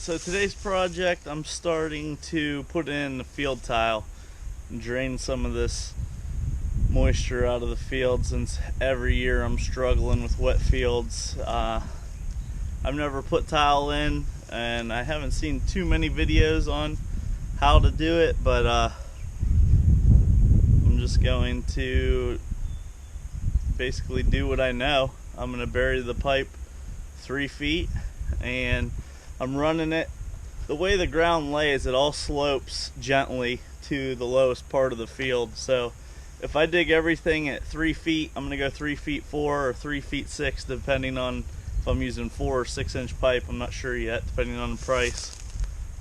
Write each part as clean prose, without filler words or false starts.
So today's project, I'm starting to put in the field tile and drain some of this moisture out of the field, since every year I'm struggling with wet fields. I've never put tile in, and I haven't seen too many videos on how to do it, but I'm just going to basically do what I know. I'm going to bury the pipe 3 feet, and I'm running it. The way the ground lays, it all slopes gently to the lowest part of the field. So if I dig everything at 3 feet, I'm going to go 3 feet 4 or 3 feet 6, depending on if I'm using 4 or 6 inch pipe. I'm not sure yet, depending on the price.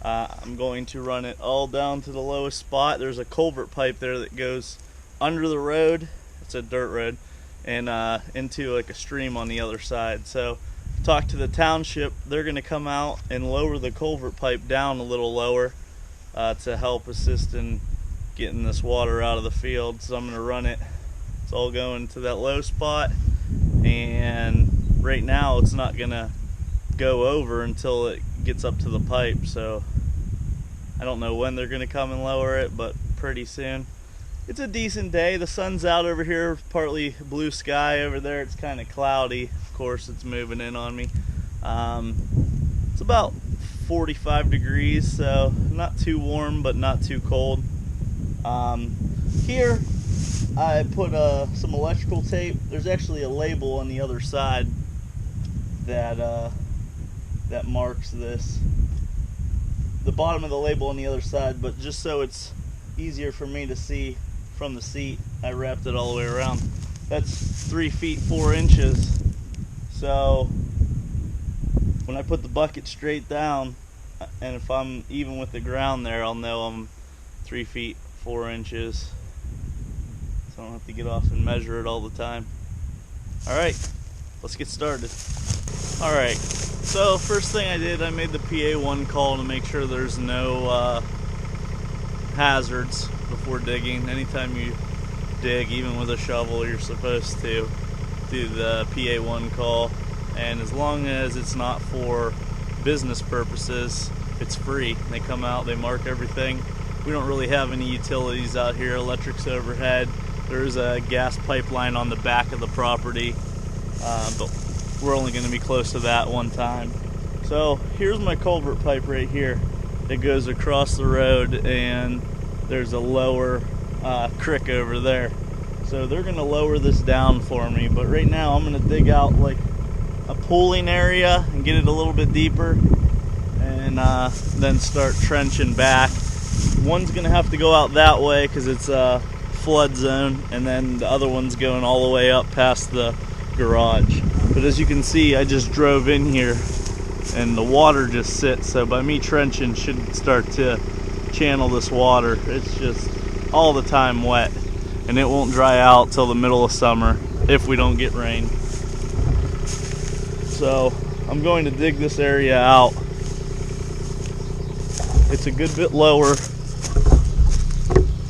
I'm going to run it all down to the lowest spot. There's a culvert pipe there that goes under the road. It's a dirt road, and into like a stream on the other side. So talk to the township. They're going to come out and lower the culvert pipe down a little lower to help assist in getting this water out of the field. So I'm going to run it. It's all going to that low spot, and right now it's not going to go over until it gets up to the pipe. So I don't know when they're going to come and lower it, but pretty soon. It's a decent day. The sun's out over here, partly blue sky. Over there it's kind of cloudy. Of course, it's moving in on me. It's about 45 degrees, so not too warm but not too cold. Here I put some electrical tape. There's actually a label on the other side that marks this. The bottom of the label on the other side, but just so it's easier for me to see from the seat, I wrapped it all the way around. That's 3 feet 4 inches. So when I put the bucket straight down, and if I'm even with the ground there, I'll know I'm 3 feet 4 inches. So I don't have to get off and measure it all the time. Alright, let's get started. Alright, so first thing I did, I made the PA1 call to make sure there's no hazards before digging. Anytime you dig, even with a shovel, you're supposed to do the PA1 call, and as long as it's not for business purposes, it's free. They come out, they mark everything. We don't really have any utilities out here. Electric's overhead. There's a gas pipeline on the back of the property, but we're only going to be close to that one time. So here's my culvert pipe right here. It goes across the road, and there's a lower creek over there. So they're going to lower this down for me, but right now I'm going to dig out like a pooling area and get it a little bit deeper, and then start trenching back. One's going to have to go out that way because it's a flood zone, and then the other one's going all the way up past the garage. But as you can see, I just drove in here and the water just sits, so by me trenching should start to channel this water. It's just all the time wet, and it won't dry out till the middle of summer if we don't get rain. So I'm going to dig this area out. It's a good bit lower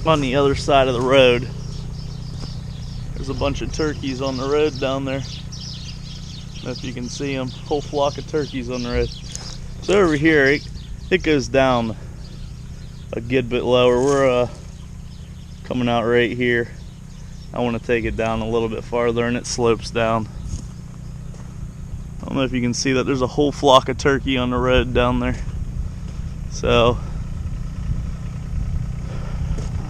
on the other side of the road. There's a bunch of turkeys on the road down there. I don't know if you can see them. Whole flock of turkeys on the road. So over here, it goes down a good bit lower. We're coming out right here. I want to take it down a little bit farther, and it slopes down. I don't know if you can see that. There's a whole flock of turkey on the road down there. So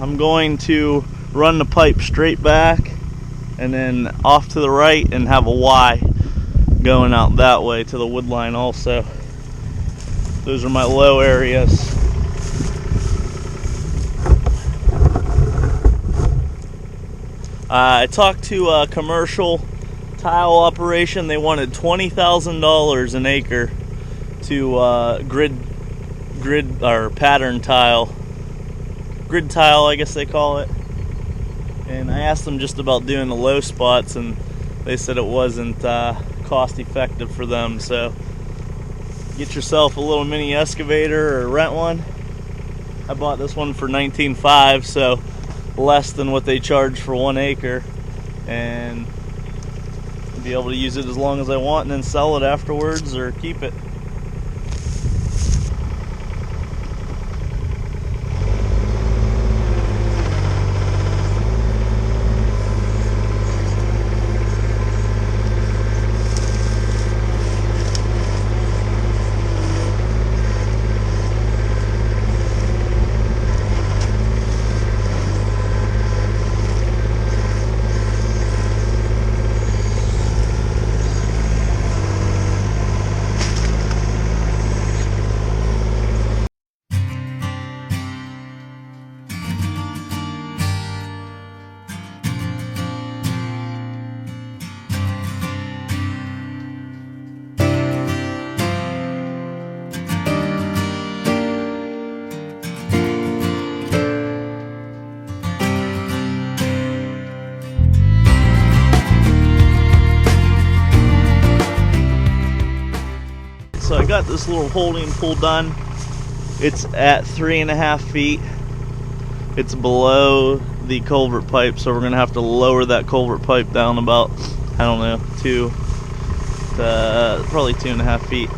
I'm going to run the pipe straight back and then off to the right, and have a Y going out that way to the wood line also. Those are my low areas. I talked to a commercial tile operation. They wanted $20,000 an acre to grid or pattern tile, grid tile, I guess they call it. And I asked them just about doing the low spots, and they said it wasn't cost effective for them. So get yourself a little mini excavator or rent one. I bought this one for $19,500, so less than what they charge for 1 acre, and I'll be able to use it as long as I want and then sell it afterwards or keep it. got this little holding pool done. It's at 3.5 feet. It's below the culvert pipe, so we're gonna have to lower that culvert pipe down about, I don't know, probably 2.5 feet.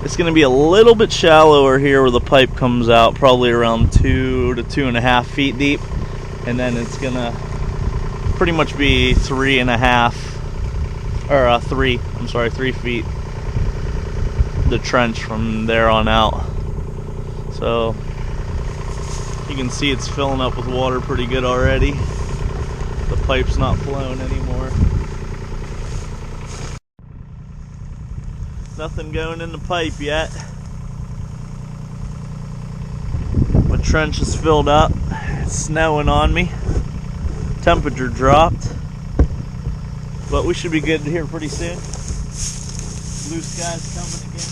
It's gonna be a little bit shallower here where the pipe comes out, probably around 2 to 2.5 feet deep, and then it's gonna pretty much be 3 feet the trench from there on out. So you can see it's filling up with water pretty good already. The pipe's not flowing anymore. Nothing going in the pipe yet. My trench is filled up. It's snowing on me. Temperature dropped. But we should be good here pretty soon. Blue sky's coming again.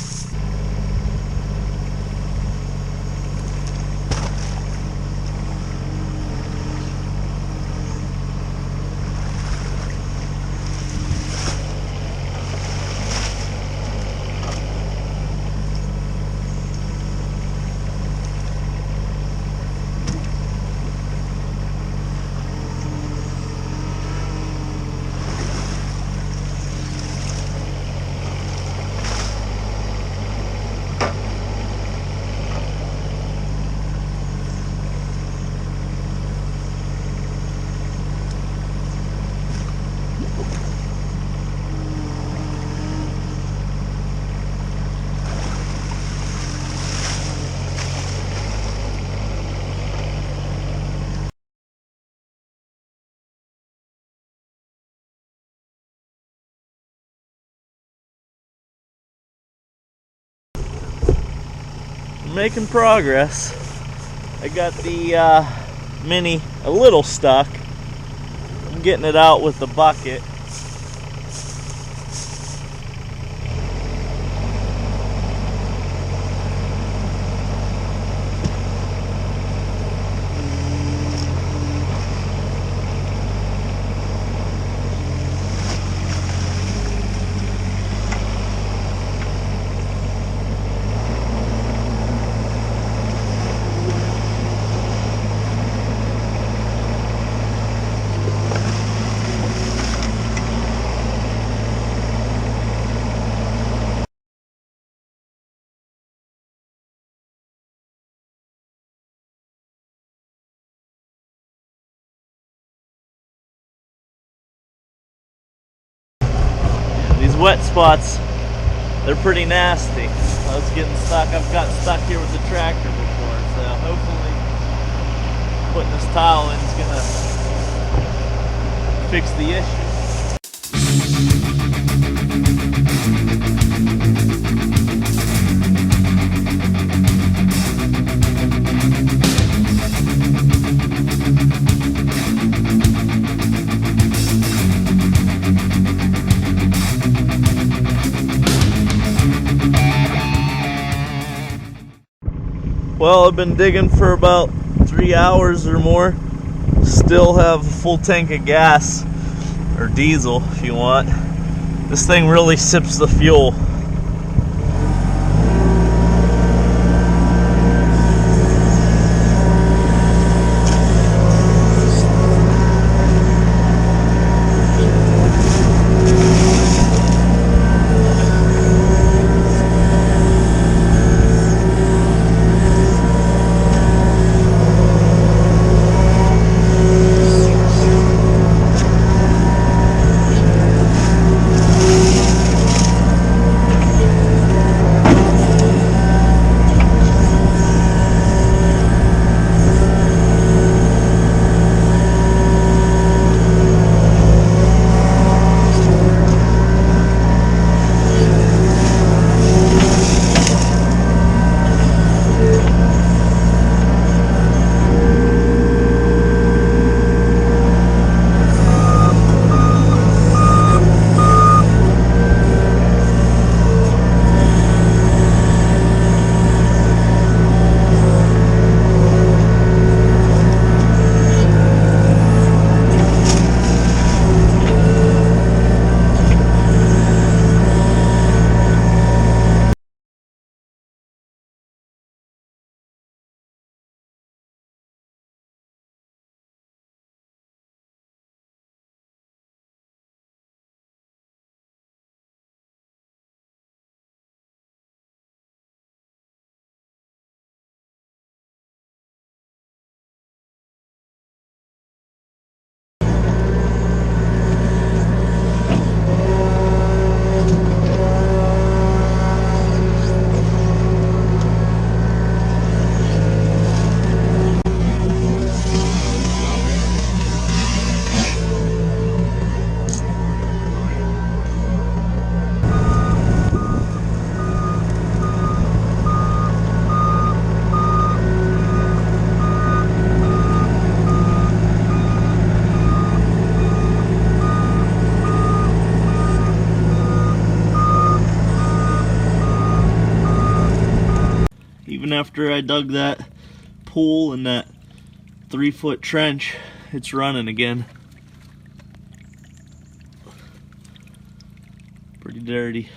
Making progress. I got the Mini a little stuck. I'm getting it out with the bucket. These wet spots, they're pretty nasty. I was getting stuck. I've gotten stuck here with the tractor before, so hopefully putting this tile in is gonna fix the issue. Well, I've been digging for about 3 hours or more. Still have a full tank of gas, or diesel if you want. This thing really sips the fuel. even after I dug that pool and that 3-foot trench, it's running again. Pretty dirty.